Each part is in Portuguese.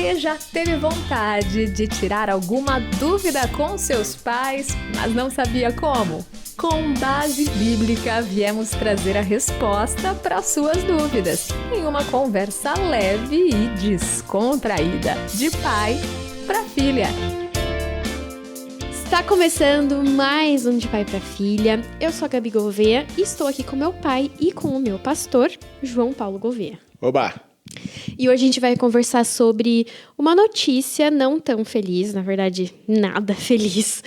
Você já teve vontade de tirar alguma dúvida com seus pais, mas não sabia como? Com base bíblica, viemos trazer a resposta para suas dúvidas, em uma conversa leve e descontraída, de pai para filha. Está começando mais um De Pai para Filha. Eu sou a Gabi Gouveia e estou aqui com meu pai e com o meu pastor, João Paulo Gouveia. Oba! E hoje a gente vai conversar sobre uma notícia não tão feliz, na verdade, nada feliz,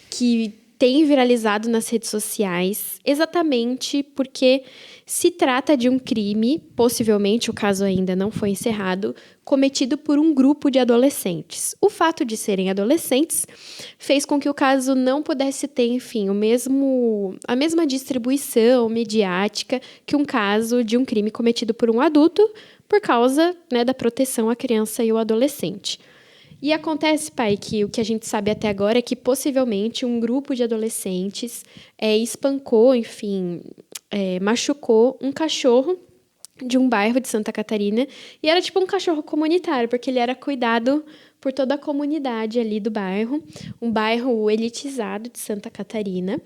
que tem viralizado nas redes sociais, exatamente porque se trata de um crime, possivelmente o caso ainda não foi encerrado, cometido por um grupo de adolescentes. O fato de serem adolescentes fez com que o caso não pudesse ter, enfim, a mesma distribuição mediática que um caso de um crime cometido por um adulto, por causa, da proteção à criança e ao adolescente. E acontece, pai, que o que a gente sabe até agora é que possivelmente um grupo de adolescentes espancou, enfim, machucou um cachorro de um bairro de Santa Catarina. E era tipo um cachorro comunitário, porque ele era cuidado por toda a comunidade ali do bairro, um bairro elitizado de Santa Catarina.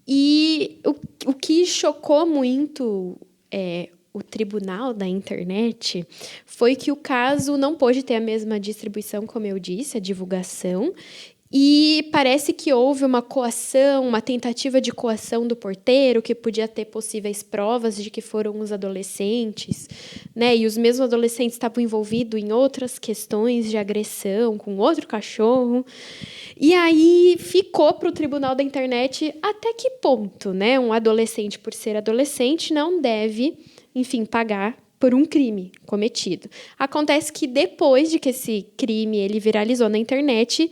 E o que chocou muito o tribunal da internet foi que o caso não pôde ter a mesma distribuição, como eu disse, a divulgação, e parece que houve uma coação, uma tentativa de coação do porteiro, que podia ter possíveis provas de que foram os adolescentes, e os mesmos adolescentes estavam envolvidos em outras questões de agressão com outro cachorro. E aí ficou para o tribunal da internet até que ponto, um adolescente, por ser adolescente, não deve, enfim, pagar por um crime cometido. Acontece que depois de que esse crime ele viralizou na internet,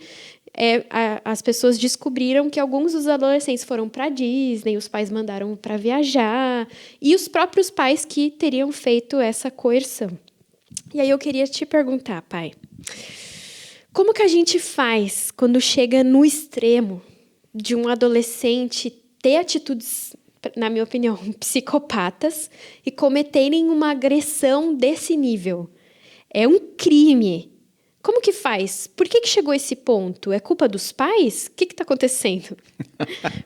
as pessoas descobriram que alguns dos adolescentes foram para Disney, os pais mandaram para viajar, e os próprios pais que teriam feito essa coerção. E aí eu queria te perguntar, pai, como que a gente faz quando chega no extremo de um adolescente ter atitudes, na minha opinião, psicopatas e cometerem uma agressão desse nível? É um crime. Como que faz? Por que chegou a esse ponto? É culpa dos pais? O que está acontecendo?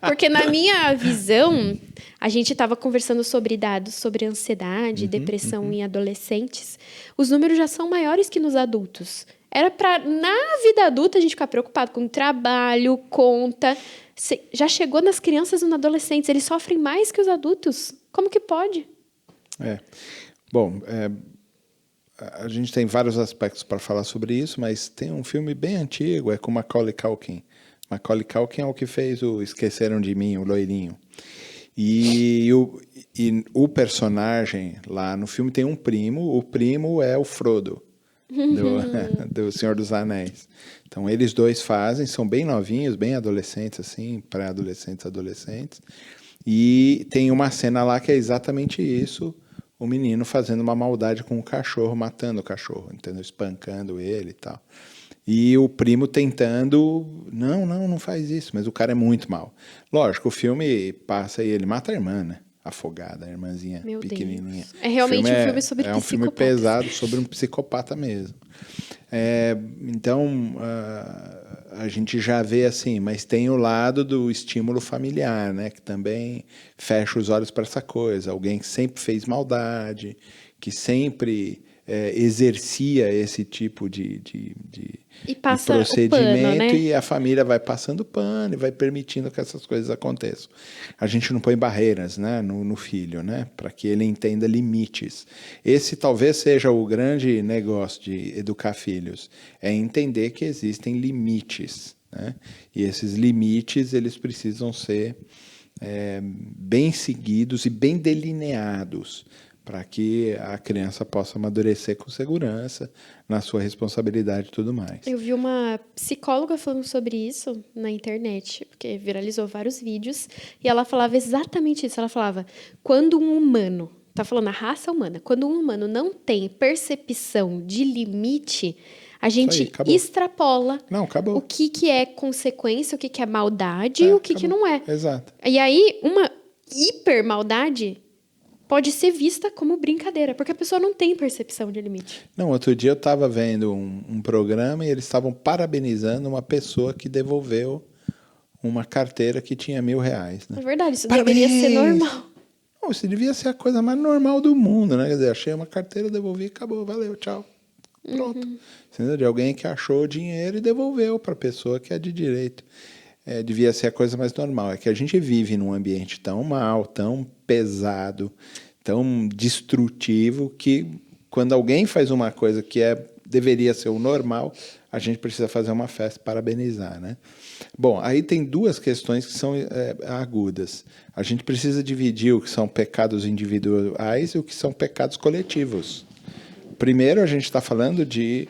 Porque na minha visão, a gente estava conversando sobre dados sobre ansiedade, depressão em adolescentes. Os números já são maiores que nos adultos. Era para, na vida adulta, a gente ficar preocupado com trabalho, conta. Já chegou nas crianças e nos adolescentes. Eles sofrem mais que os adultos. Como que pode? Bom, a gente tem vários aspectos para falar sobre isso, mas tem um filme bem antigo, com Macaulay Culkin. Macaulay Culkin é o que fez o Esqueceram de Mim, o loirinho. E o personagem lá no filme tem um primo, o primo é o Frodo, do Senhor dos Anéis. Então, eles dois são bem novinhos, bem adolescentes, assim, pré-adolescentes, adolescentes. E tem uma cena lá que é exatamente isso, o menino fazendo uma maldade com o cachorro, matando o cachorro, entendeu? Espancando ele e tal. E o primo tentando, não faz isso, mas o cara é muito mal. Lógico, o filme passa e ele mata a irmã, né? Afogada, a irmãzinha pequenininha. Deus. É realmente um filme sobre psicopatas. É um filme pesado sobre um psicopata mesmo. Então, a gente já vê assim, mas tem o lado do estímulo familiar, né? Que também fecha os olhos para essa coisa. Alguém que sempre fez maldade, que sempre exercia esse tipo de procedimento, pano, né? E a família vai passando pano e vai permitindo que essas coisas aconteçam. A gente não põe barreiras, né, no filho, né, para que ele entenda limites. Esse talvez seja o grande negócio de educar filhos, é entender que existem limites, né, e esses limites eles precisam ser bem seguidos e bem delineados, para que a criança possa amadurecer com segurança na sua responsabilidade e tudo mais. Eu vi uma psicóloga falando sobre isso na internet, porque viralizou vários vídeos, e ela falava exatamente isso. Ela falava, quando um humano, tá falando a raça humana, quando um humano não tem percepção de limite, a gente extrapola o que é consequência, o que é maldade e o que não é. Exato. E aí, uma hipermaldade pode ser vista como brincadeira, porque a pessoa não tem percepção de limite. Não, outro dia eu estava vendo um programa e eles estavam parabenizando uma pessoa que devolveu uma carteira que tinha R$1.000, né? É verdade, isso Parabéns! deveria ser normal. Não, isso devia ser a coisa mais normal do mundo, né? Quer dizer, achei uma carteira, devolvi, acabou, valeu, tchau. Pronto. Entendeu? De alguém que achou o dinheiro e devolveu para a pessoa que é de direito. Devia ser a coisa mais normal. É que a gente vive num ambiente tão mal, tão pesado, tão destrutivo, que quando alguém faz uma coisa que deveria ser o normal, a gente precisa fazer uma festa e parabenizar, né? Bom, aí tem duas questões que são agudas. A gente precisa dividir o que são pecados individuais e o que são pecados coletivos. Primeiro, a gente está falando de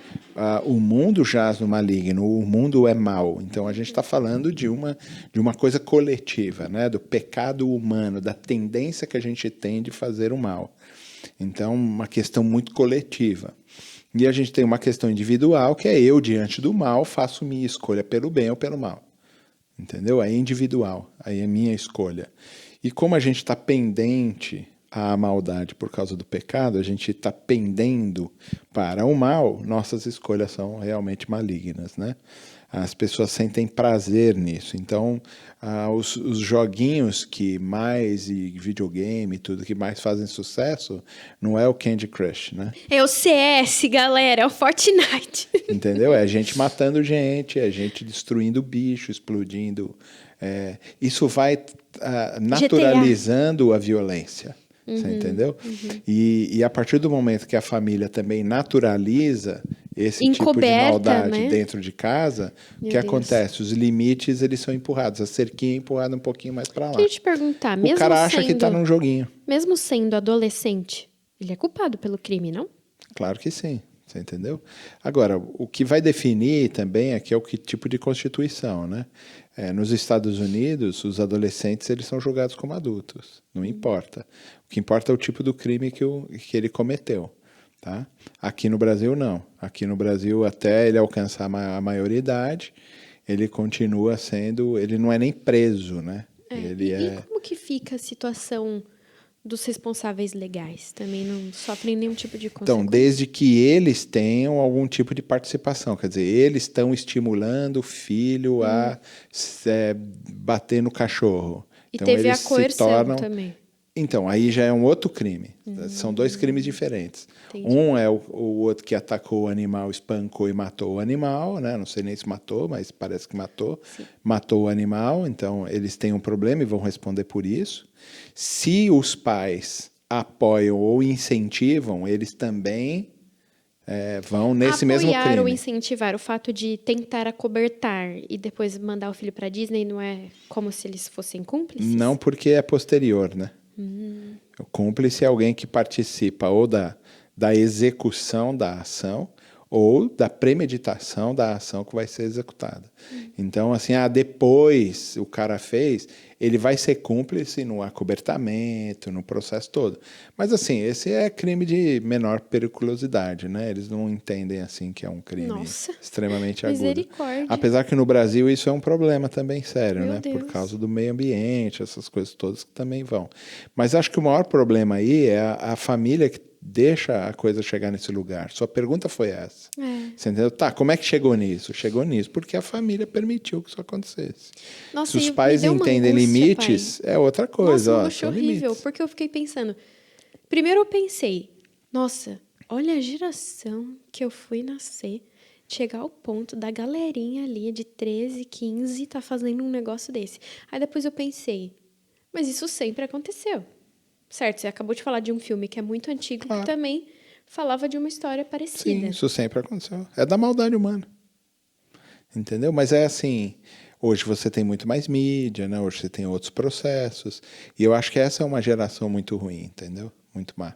o mundo jaz no maligno, o mundo é mau. Então, a gente está falando de uma coisa coletiva, né? Do pecado humano, da tendência que a gente tem de fazer o mal. Então, uma questão muito coletiva. E a gente tem uma questão individual, que é eu, diante do mal, faço minha escolha pelo bem ou pelo mal. Entendeu? Aí é individual, aí é minha escolha. E como a gente está pendente à maldade por causa do pecado, a gente está pendendo para o mal, nossas escolhas são realmente malignas, né? As pessoas sentem prazer nisso. Então, os joguinhos e videogame, tudo que mais fazem sucesso, não é o Candy Crush, né? É o CS, galera, é o Fortnite. Entendeu? É a gente matando gente, é a gente destruindo bicho, explodindo. Isso vai naturalizando a violência. Você entendeu? E a partir do momento que a família também naturaliza esse tipo de maldade, né, dentro de casa, o que acontece? Os limites, eles são empurrados. A cerquinha é empurrada um pouquinho mais para lá. Queria te perguntar, o cara acha que está num joguinho. Mesmo sendo adolescente, ele é culpado pelo crime, não? Claro que sim. Você entendeu? Agora, o que vai definir também aqui é o que tipo de constituição, né? Nos Estados Unidos, os adolescentes eles são julgados como adultos. Não importa. O que importa é o tipo do crime que ele cometeu. Tá? Aqui no Brasil, não. Aqui no Brasil, até ele alcançar a maioridade, ele continua sendo... Ele não é nem preso, né? E como que fica a situação dos responsáveis legais? Também não sofrem nenhum tipo de consequência? Então, desde que eles tenham algum tipo de participação. Quer dizer, eles estão estimulando o filho a bater no cachorro. E então, teve eles a coerção se tornam... também. Então, aí já é um outro crime. São dois crimes diferentes. Entendi. Um é o outro que atacou o animal, espancou e matou o animal, né? Não sei nem se matou, mas parece que matou. Sim. Matou o animal, então eles têm um problema e vão responder por isso. Se os pais apoiam ou incentivam, eles também vão nesse mesmo crime. Apoiar ou incentivar o fato de tentar acobertar e depois mandar o filho para Disney não é como se eles fossem cúmplices? Não, porque é posterior, né? O cúmplice é alguém que participa ou da execução da ação ou da premeditação da ação que vai ser executada. Então, assim, depois o cara fez, ele vai ser cúmplice no acobertamento, no processo todo. Mas, assim, esse é crime de menor periculosidade, né? Eles não entendem, assim, que é um crime extremamente agudo. Misericórdia. Apesar que no Brasil isso é um problema também sério, Meu né? Deus. Por causa do meio ambiente, essas coisas todas que também vão. Mas acho que o maior problema aí é a família que deixa a coisa chegar nesse lugar. Sua pergunta foi essa. Você entendeu? Tá, como é que chegou nisso? Chegou nisso porque a família permitiu que isso acontecesse. Nossa, se os pais entendem limites, é outra coisa. Nossa, eu achei horrível, porque eu fiquei pensando... Primeiro eu pensei, nossa, olha a geração que eu fui nascer, chegar ao ponto da galerinha ali de 13, 15 tá fazendo um negócio desse. Aí depois eu pensei, mas isso sempre aconteceu. Certo, você acabou de falar de um filme que é muito antigo, que também falava de uma história parecida. Sim, isso sempre aconteceu. É da maldade humana. Entendeu? Mas é assim, hoje você tem muito mais mídia, né? Hoje você tem outros processos. E eu acho que essa é uma geração muito ruim, entendeu? Muito má.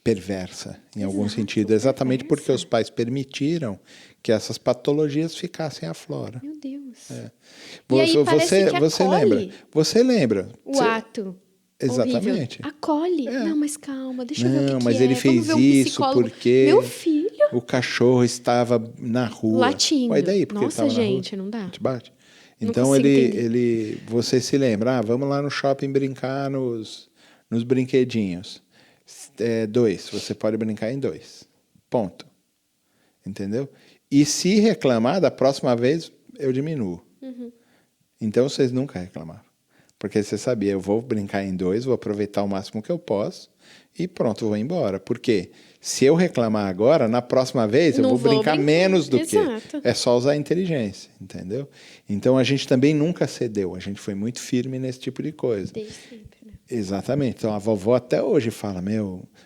Perversa, em algum sentido. Exatamente porque os pais permitiram que essas patologias ficassem à flora. Meu Deus. E aí parece que você lembra? Você lembra? O ato. Exatamente. Horrível. Acolhe. Não, mas calma, deixa eu ver o que Não, mas que ele fez Vamos ver um isso psicólogo. porque Meu filho o cachorro estava na rua. latindo. E daí, porque Nossa, ele estava gente, na rua? não dá. Te bate? Não Então consigo entender. você se lembra, vamos lá no shopping brincar nos Nos brinquedinhos, 2, você pode brincar em 2. Ponto. Entendeu? E se reclamar, da próxima vez eu diminuo. Então vocês nunca reclamavam. Porque você sabia, eu vou brincar em 2, vou aproveitar o máximo que eu posso e pronto, vou embora. Por quê? Se eu reclamar agora, na próxima vez eu vou brincar menos do que. É só usar a inteligência, entendeu? Então a gente também nunca cedeu, a gente foi muito firme nesse tipo de coisa. Desde sempre, né? Exatamente. Então a vovó até hoje fala,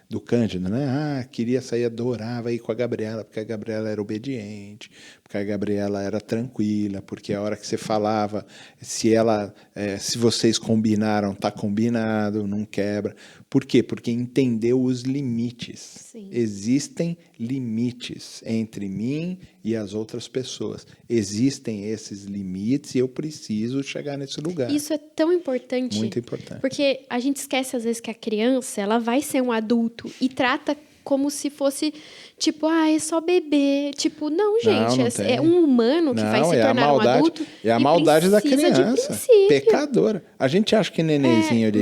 do Cândido, né? Ah, queria sair, adorava ir com a Gabriela, porque a Gabriela era obediente, porque a Gabriela era tranquila, porque a hora que você falava, se vocês combinaram, tá combinado, não quebra. Por quê? Porque entendeu os limites. Sim. Existem limites entre mim e as outras pessoas. Existem esses limites e eu preciso chegar nesse lugar. Isso é tão importante. Muito importante. Porque a gente esquece, às vezes, que a criança, ela vai ser um adulto e trata como se fosse, tipo, é só bebê. Tipo, não, gente, não é um humano que vai se tornar um adulto. É a maldade da criança. Pecadora. A gente acha que nenenzinho de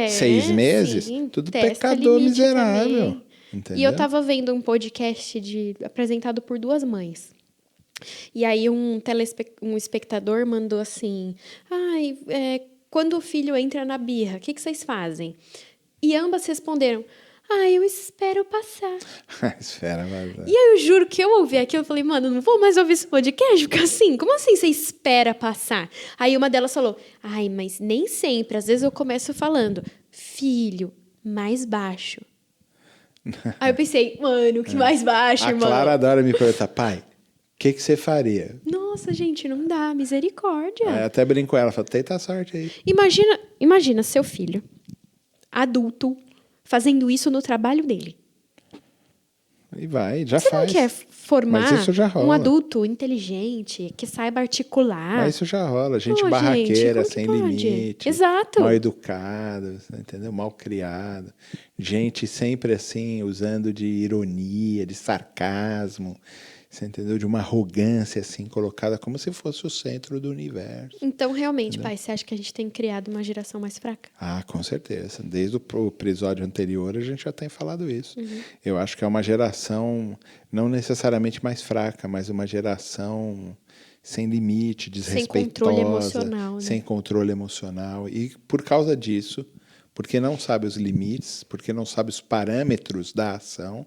6 meses, sim, tudo pecador miserável. Também. E eu tava vendo um podcast apresentado por 2 mães. E aí um espectador mandou assim, quando o filho entra na birra, o que vocês fazem? E ambas responderam, eu espero passar. Espera, mas... E aí eu juro que eu ouvi aquilo, eu falei, mano, não vou mais ouvir esse podcast, porque assim, como assim você espera passar? Aí uma delas falou, mas nem sempre, às vezes eu começo falando, filho, mais baixo. Aí eu pensei, mano, que mais baixo, irmão? A Clara adora me perguntar, pai, o que você faria? Nossa, gente, não dá, misericórdia. Aí até brincou ela, falou, tenta a sorte aí. Imagina seu filho, adulto, fazendo isso no trabalho dele. E vai, já Você faz. Você não quer formar Mas isso já rola. um adulto inteligente, que saiba articular? Mas isso já rola. Gente barraqueira, gente, sem pode? limite. Exato. Mal educada, entendeu? Mal criada. Gente sempre assim, usando de ironia, de sarcasmo. Você entendeu? De uma arrogância assim, colocada como se fosse o centro do universo. Então, realmente, pai, você acha que a gente tem criado uma geração mais fraca? Com certeza. Desde o episódio anterior, a gente já tem falado isso. Eu acho que é uma geração, não necessariamente mais fraca, mas uma geração sem limite, desrespeitosa. Sem controle emocional. Né? Sem controle emocional. E por causa disso, porque não sabe os limites, porque não sabe os parâmetros da ação,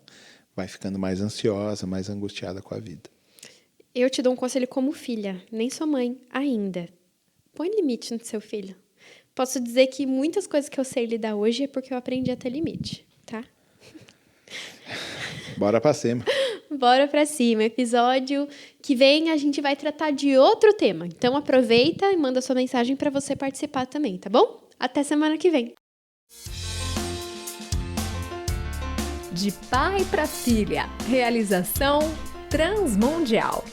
vai ficando mais ansiosa, mais angustiada com a vida. Eu te dou um conselho como filha, nem sou mãe ainda. Põe limite no seu filho. Posso dizer que muitas coisas que eu sei lidar hoje é porque eu aprendi a ter limite, tá? Bora pra cima. Bora pra cima. Episódio que vem a gente vai tratar de outro tema. Então aproveita e manda sua mensagem para você participar também, tá bom? Até semana que vem. De pai para filha. Realização Transmundial.